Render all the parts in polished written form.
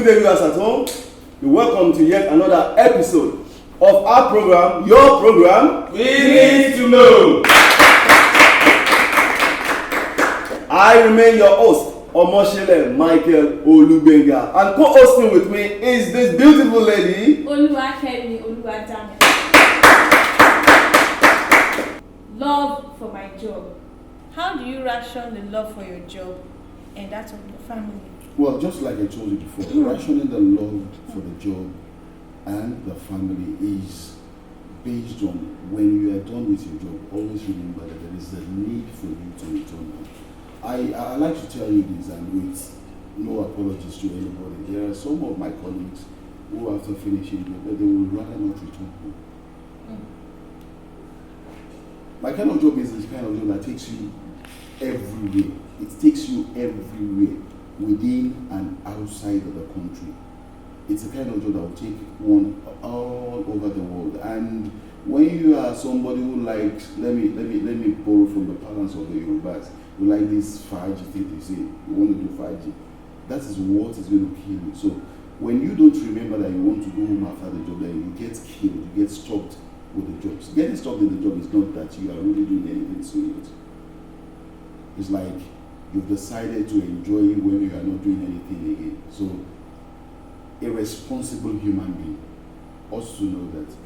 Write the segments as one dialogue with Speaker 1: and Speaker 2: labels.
Speaker 1: Good day, viewers at home. You're welcome to yet another episode of our program, your program, We Need to Know. I remain your host, Omoshele Michael Olubenga, and co-hosting with me is this beautiful lady,
Speaker 2: Oluwakemi Oluwadame. Love for my job. How do you ration the love for your job and that of your family?
Speaker 3: Well, just like I told you before, rationing the love for the job and the family is based on when you are done with your job, always remember that there is a need for you to return home. I like to tell you this, and with no apologies to anybody, there are some of my colleagues who after finishing job, they would rather not return home. My kind of job is the kind of job that takes you everywhere. It takes you everywhere, within and outside of the country. It's a kind of job that will take one all over the world. And when you are somebody who likes, let me borrow from the parlance of the Yorubas, who like this faji thing they say, you want to do faji, that is what is going to kill you. So when you don't remember that you want to go home after the job, then you get killed, you get stopped with the jobs. Getting stopped in the job is not that you are really doing anything serious. It's like you've decided to enjoy when you are not doing anything again. So a responsible human being ought to know that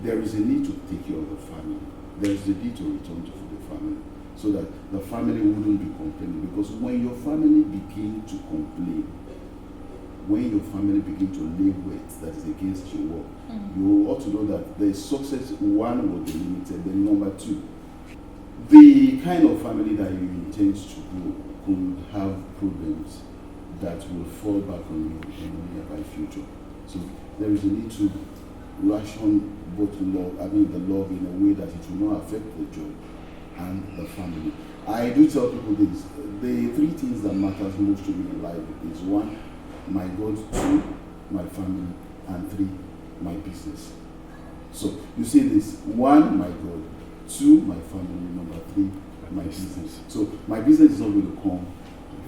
Speaker 3: there is a need to take care of the family. There is a need to return to the family, so that the family wouldn't be complaining. Because when your family begin to complain, when your family begin to lay weight that is against your work, you ought to know that the success, one, will be limited. Then number two, the kind of family that you intend to grow could have problems that will fall back on you in the nearby future. So there is a need to ration both the love in a way that it will not affect the job and the family. I do tell people this: the three things that matters most to me in life is one, my God; two, my family; and three, my business. So you see this: one, my God; two, my family; number three, my business. So my business is not going to come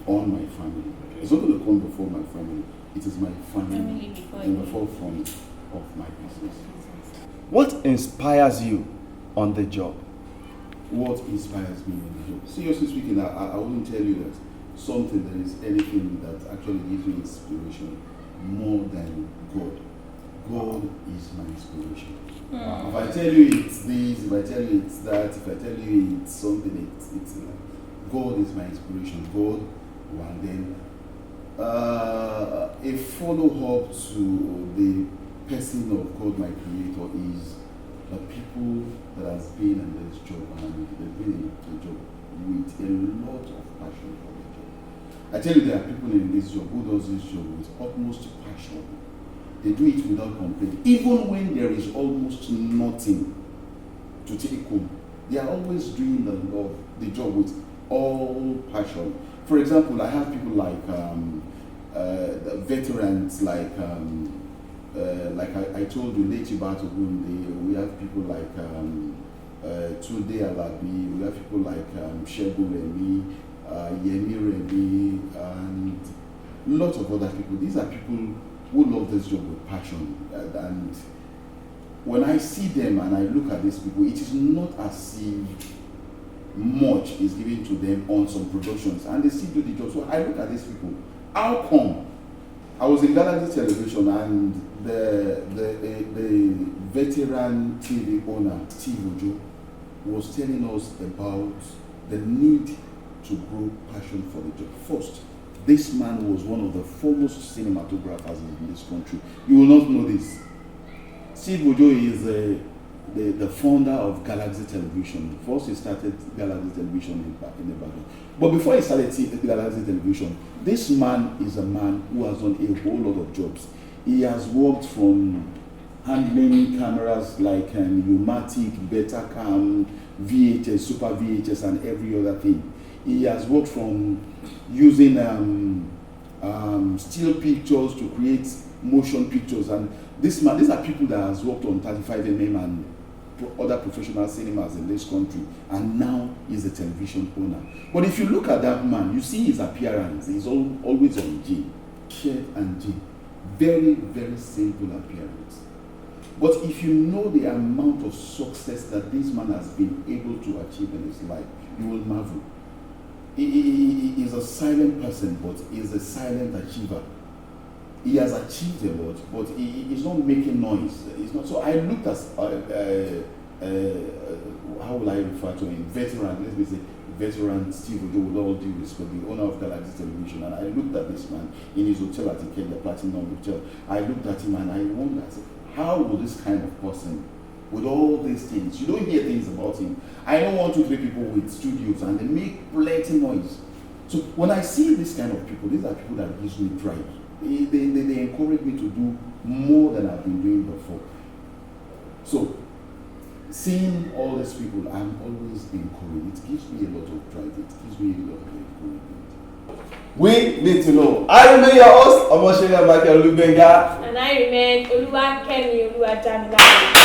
Speaker 3: on my family. It's not going to come before my family. It is my family in the forefront of my business.
Speaker 1: what inspires you on the job?
Speaker 3: What inspires me in the job? Seriously speaking, I wouldn't tell you that there is anything that actually gives me inspiration more than God. God is my inspiration. If I tell you it's this, if I tell you it's that, if I tell you it's something, it's like God is my inspiration. God, and then a follow-up to the person of God, my Creator, is the people that has been in this job, and they've been in the job with a lot of passion for the job. I tell you, there are people in this job who does this job with utmost passion. They do it without complaint. Even when there is almost nothing to take home, they are always doing the job with all passion. For example, I have people like the veterans, like I told you, Late Ibato Gunde. We have people like Tunde Alabi. We have people like Shegun Remi, Yemi Remi, and lots of other people. These are people who love this job with passion. And when I see them and I look at these people, it is not as if much is given to them on some productions, and they still do the job. So I look at these people. How come? I was in Galaxy Television, and the veteran TV owner, Steve Ojo, was telling us about the need to grow passion for the job. First, this man was one of the foremost cinematographers in this country. You will not know this. Steve Ojo is the founder of Galaxy Television. First, he started Galaxy Television in Ibadan. But before he started Galaxy Television, this man is a man who has done a whole lot of jobs. He has worked from handling cameras like Umatic, Betacam, VHS, Super VHS, and every other thing. He has worked from using still pictures to create motion pictures, and these are people that has worked on 35mm and other professional cinemas in this country, and now he's a television owner. But if you look at that man, you see his appearance. He's always on G, shirt and G. Very, very simple appearance. But if you know the amount of success that this man has been able to achieve in his life, you will marvel. He is a silent person, but he is a silent achiever. He has achieved a lot, but he is not making noise. It's not. So I looked at how will I refer to him? Veteran, let me say, veteran Steve Ojo, with all due respect, the owner of Galaxy Television, and I looked at this man in his hotel at the Platinum Hotel. I looked at him and I wondered, I said, how will this kind of person, with all these things, you don't hear things about him. I know 1, 2, 3 people with studios and they make plenty noise. So when I see this kind of people, these are people that gives me pride. They encourage me to do more than I've been doing before. So seeing all these people, I'm always encouraged. It gives me a lot of pride. It gives me a lot of encouragement.
Speaker 1: We need to know. I remain your host, Omoshele Michael Olubenga.
Speaker 2: And I remain Oluwakemi Oluwadamilare.